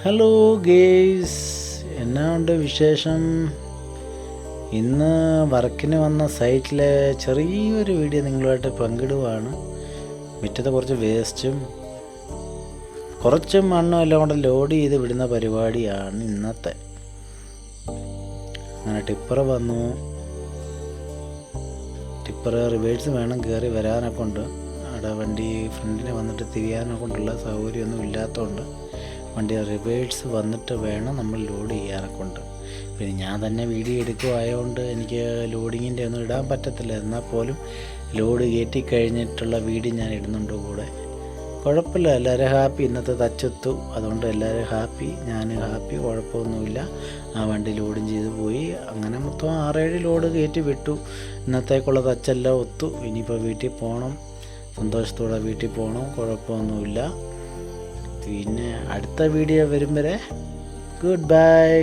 Hello guys, എന്നാ ഉണ്ട് വിശേഷം? ഇന്ന് വർക്കിന് വന്ന സൈറ്റിലെ ചെറിയൊരു വീഡിയോ നിങ്ങളുമായിട്ട് പങ്കിടുവാണ്. മുറ്റത്തെ കുറച്ച് വേസ്റ്റും കുറച്ച് മണ്ണും എല്ലാം കൊണ്ട് ലോഡ് ചെയ്ത് വിടുന്ന പരിപാടിയാണ് ഇന്നത്തെ. അങ്ങനെ ടിപ്പർ വന്നു. ടിപ്പർ റിവേഴ്സ് വേണം കയറി വരാനൊക്കെ ഉണ്ട്. അവിടെ വണ്ടി ഫ്രണ്ടിന് വന്നിട്ട് തിരിയാനൊക്കെ കൊണ്ടുള്ള സൗകര്യമൊന്നും ഇല്ലാത്തതുകൊണ്ട് വണ്ടി റിവേഴ്സ് വന്നിട്ട് വേണം നമ്മൾ ലോഡ് ചെയ്യാനൊക്കെ ഉണ്ട്. പിന്നെ ഞാൻ തന്നെ വീഡിയോ എടുക്കുമായതുകൊണ്ട് എനിക്ക് ലോഡിങ്ങിൻ്റെ ഒന്നും ഇടാൻ പറ്റത്തില്ല. എന്നാൽ പോലും ലോഡ് കയറ്റി കഴിഞ്ഞിട്ടുള്ള വീഡിയോ ഞാൻ ഇടുന്നുണ്ട് കൂടെ. കുഴപ്പമില്ല, എല്ലാവരും ഹാപ്പി. ഇന്നത്തെ തച്ചെത്തു, അതുകൊണ്ട് എല്ലാവരും ഹാപ്പി, ഞാൻ ഹാപ്പി, കുഴപ്പമൊന്നുമില്ല. ആ വണ്ടി ലോഡും ചെയ്ത് പോയി. അങ്ങനെ മൊത്തം 6-7 ലോഡ് കയറ്റി വിട്ടു. ഇന്നത്തേക്കുള്ള തച്ചെല്ലാം ഒത്തു. ഇനിയിപ്പോൾ വീട്ടിൽ പോകണം, സന്തോഷത്തോടെ വീട്ടിൽ പോകണം, കുഴപ്പമൊന്നുമില്ല. പിന്നെ അടുത്ത വീഡിയോ വരും വരെ ഗുഡ് ബൈ.